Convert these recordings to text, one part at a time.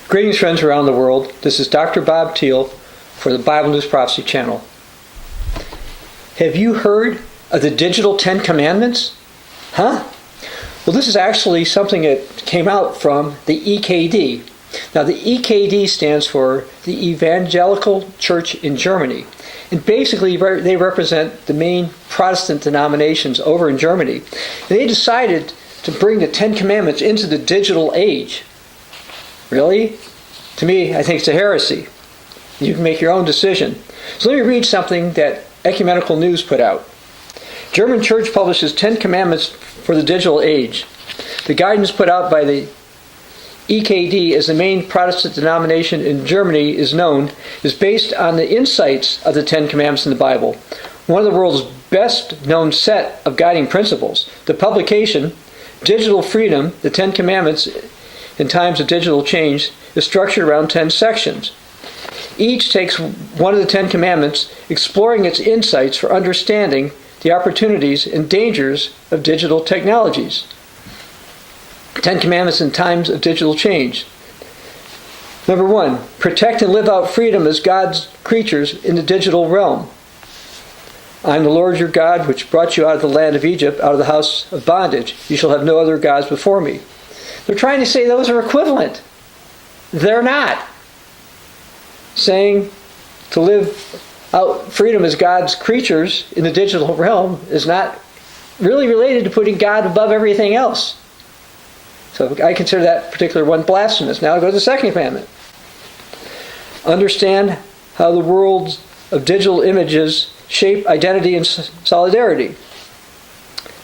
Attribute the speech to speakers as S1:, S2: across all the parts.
S1: Greetings, friends around the world. This is Dr. Bob Thiel for the Bible News Prophecy Channel. Have you heard of the digital 10 Commandments? Huh? Well, this is actually something that came out from the EKD. Now, the EKD stands for the Evangelical Church in Germany. And basically, they represent the main Protestant denominations over in Germany. And they decided to bring the 10 Commandments into the digital age. Really? To me, I think it's a heresy. You can make your own decision. So let me read something that Ecumenical News put out. German Church publishes 10 Commandments for the digital age. The guidance put out by the EKD, as the main Protestant denomination in Germany is known, is based on the insights of the 10 Commandments in the Bible, one of the world's best known set of guiding principles. The publication, Digital Freedom, the 10 Commandments in Times of Digital Change, is structured around 10 sections. Each takes one of the 10 Commandments, exploring its insights for understanding the opportunities and dangers of digital technologies. 10 Commandments in Times of Digital Change. Number 1, protect and live out freedom as God's creatures in the digital realm. I am the Lord your God, which brought you out of the land of Egypt, out of the house of bondage. You shall have no other gods before me. They're trying to say those are equivalent. They're not. Saying to live out freedom as God's creatures in the digital realm is not really related to putting God above everything else. So I consider that particular one blasphemous. Now I go to the second commandment. Understand how the worlds of digital images shape identity and solidarity.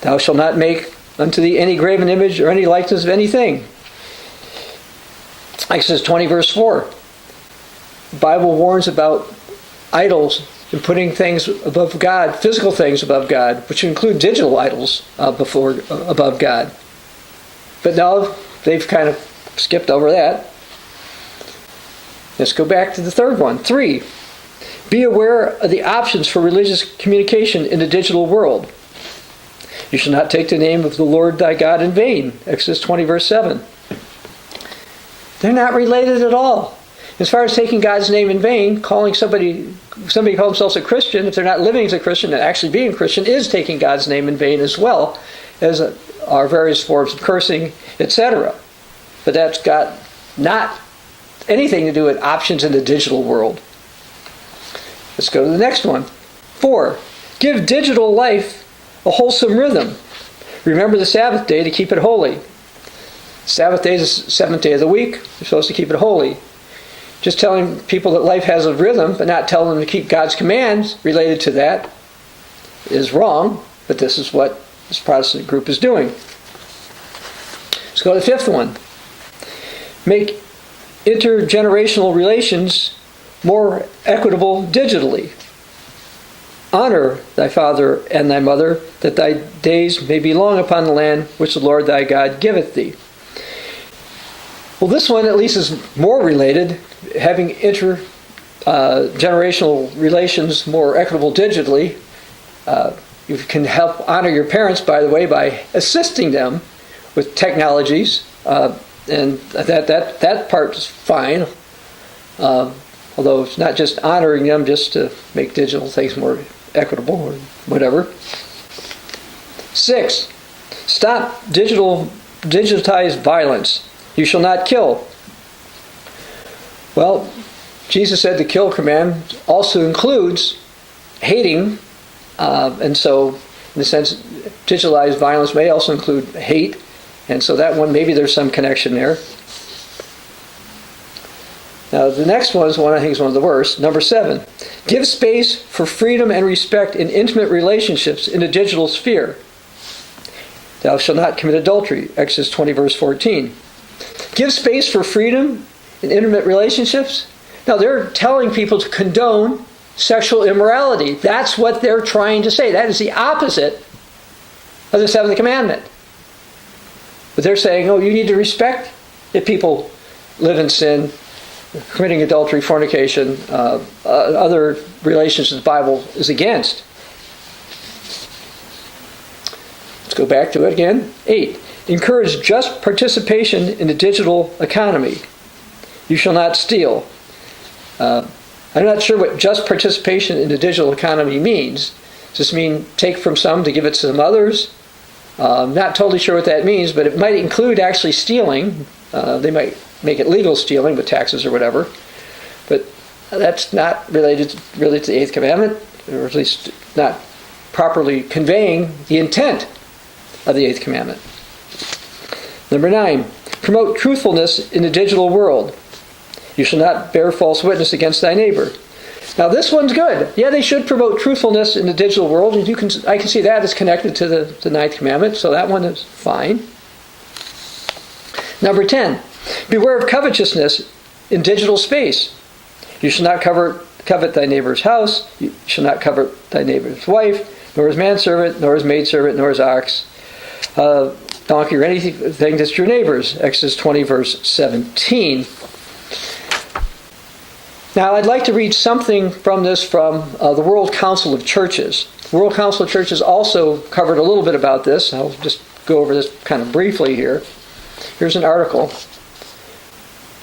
S1: Thou shalt not make unto thee any graven image or any likeness of anything. Exodus 20 verse 4. The Bible warns about idols and putting things above God, physical things above God, which include digital idols above God. But now they've kind of skipped over that. Let's go back to the third one. 3. Be aware of the options for religious communication in the digital world. You shall not take the name of the Lord thy God in vain. Exodus 20 verse 7. They're not related at all. As far as taking God's name in vain, calling somebody call themselves a Christian, if they're not living as a Christian and actually being a Christian, is taking God's name in vain as well as our various forms of cursing, etc. But that's got not anything to do with options in the digital world. Let's go to the next one. 4. Give digital life a wholesome rhythm. Remember the Sabbath day to keep it holy. Sabbath day is the seventh day of the week. You're supposed to keep it holy. Just telling people that life has a rhythm, but not telling them to keep God's commands related to that is wrong. But this is what this Protestant group is doing. Let's go to the fifth one. Make intergenerational relations more equitable digitally. Honor thy father and thy mother, that thy days may be long upon the land which the Lord thy God giveth thee. Well, this one at least is more related, having intergenerational relations more equitable digitally. You can help honor your parents, by the way, by assisting them with technologies, and that part is fine. Although it's not just honoring them just to make digital things more equitable or whatever. 6. Stop digitized violence. You shall not kill. Well, Jesus said the kill command also includes hating, and so in a sense, digitalized violence may also include hate, and so that one, maybe there's some connection there. Now, the next one is one I think is one of the worst. Number 7. Give space for freedom and respect in intimate relationships in the digital sphere. Thou shalt not commit adultery. Exodus 20 verse 14. Give space for freedom in intimate relationships. Now, they're telling people to condone sexual immorality. That's what they're trying to say. That is the opposite of the seventh commandment. But they're saying, oh, you need to respect that people live in sin, committing adultery, fornication, other relations the Bible is against. Let's go back to it again. 8. Encourage just participation in the digital economy. You shall not steal. I'm not sure what just participation in the digital economy means. Does this mean take from some to give it to some others? Not totally sure what that means, but it might include actually stealing. They might make it legal stealing with taxes or whatever. But that's not related really to the Eighth Commandment, or at least not properly conveying the intent of the Eighth Commandment. Number 9, promote truthfulness in the digital world. You shall not bear false witness against thy neighbor. Now this one's good. Yeah, they should promote truthfulness in the digital world, and I can see that is connected to the Ninth Commandment, so that one is fine. Number 10, beware of covetousness in digital space. You shall not covet thy neighbor's house. You shall not covet thy neighbor's wife, nor his manservant, nor his maidservant, nor his ox, donkey, or anything that's your neighbor's. Exodus 20, verse 17. Now, I'd like to read something from this from the World Council of Churches. The World Council of Churches also covered a little bit about this. I'll just go over this kind of briefly here. Here's an article.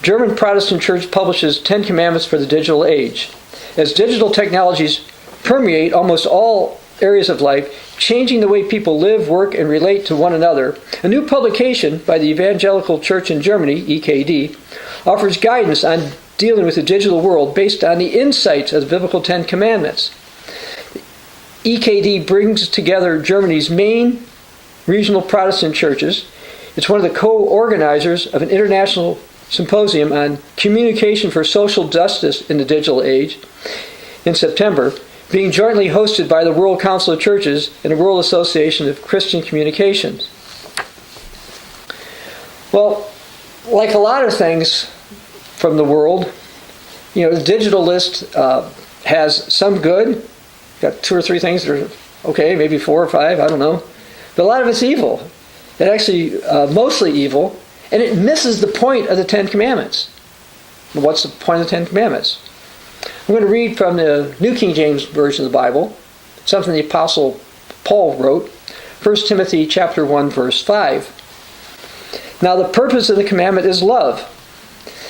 S1: German Protestant Church publishes 10 Commandments for the Digital Age. As digital technologies permeate almost all areas of life, changing the way people live, work, and relate to one another, a new publication by the Evangelical Church in Germany, EKD, offers guidance on dealing with the digital world based on the insights of the biblical 10 Commandments. EKD brings together Germany's main regional Protestant churches. It's one of the co-organizers of an international symposium on communication for social justice in the digital age in September, being jointly hosted by the World Council of Churches and the World Association of Christian Communications. Well, like a lot of things from the world, the digital list has some good. Got 2 or 3 things that are okay, maybe 4 or 5, I don't know. But a lot of it's evil. It actually mostly evil, and it misses the point of the 10 Commandments. What's the point of the 10 Commandments? I'm going to read from the New King James Version of the Bible, something the Apostle Paul wrote, 1 Timothy chapter 1, verse 5. Now the purpose of the commandment is love.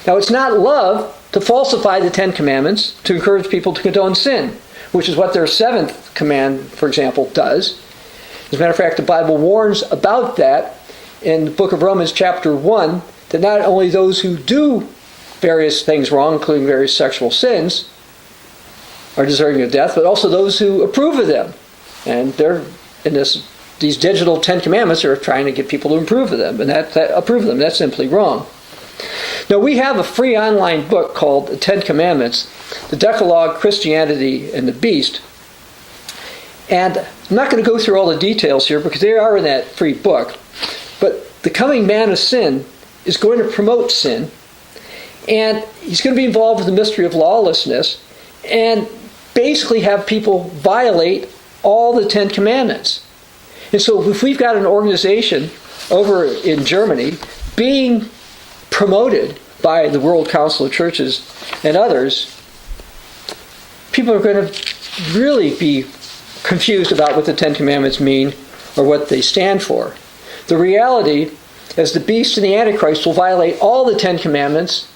S1: Now it's not love to falsify the 10 Commandments to encourage people to condone sin, which is what their 7th command, for example, does. As a matter of fact, the Bible warns about that in the book of Romans chapter 1, that not only those who do various things wrong, including various sexual sins, are deserving of death, but also those who approve of them. And they're in these digital 10 Commandments are trying to get people to approve of them, and approve of them. That's simply wrong. Now, we have a free online book called The 10 Commandments, The Decalogue, Christianity, and the Beast. And I'm not going to go through all the details here because they are in that free book. But the coming man of sin is going to promote sin. And he's going to be involved with the mystery of lawlessness and basically have people violate all the 10 Commandments. And so if we've got an organization over in Germany being promoted by the World Council of Churches and others, people are going to really be confused about what the 10 Commandments mean or what they stand for. The reality is the beast and the Antichrist will violate all the 10 Commandments.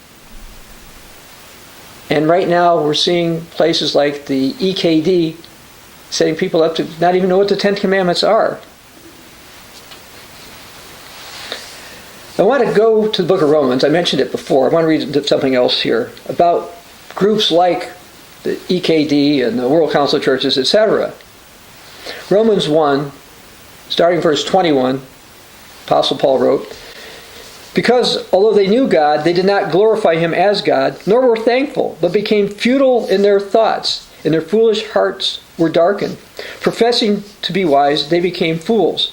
S1: And right now we're seeing places like the EKD setting people up to not even know what the 10 Commandments are. I want to go to the book of Romans. I mentioned it before. I want to read something else here about groups like the EKD and the World Council of Churches, etc. Romans 1, starting verse 21, Apostle Paul wrote, "Because although they knew God, they did not glorify him as God, nor were thankful, but became futile in their thoughts, and their foolish hearts were darkened. Professing to be wise, they became fools."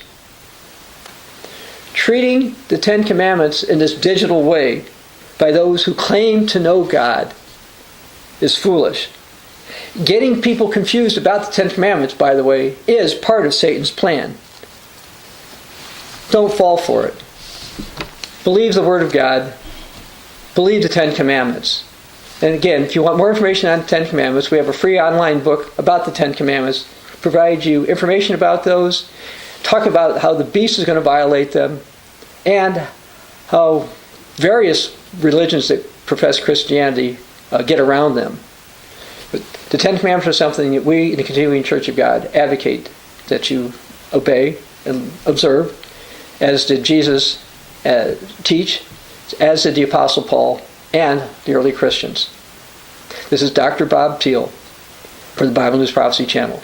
S1: Treating the 10 Commandments in this digital way by those who claim to know God is foolish. Getting people confused about the 10 Commandments, by the way, is part of Satan's plan. Don't fall for it. Believe the Word of God. Believe the 10 Commandments. And again, if you want more information on the 10 Commandments, we have a free online book about the 10 Commandments. Provide you information about those. Talk about how the beast is going to violate them. And how various religions that profess Christianity get around them. But the Ten Commandments are something that we in the Continuing Church of God advocate that you obey and observe, as did Jesus teach, as did the Apostle Paul and the early Christians. This is Dr. Bob Thiel for the Bible News Prophecy Channel.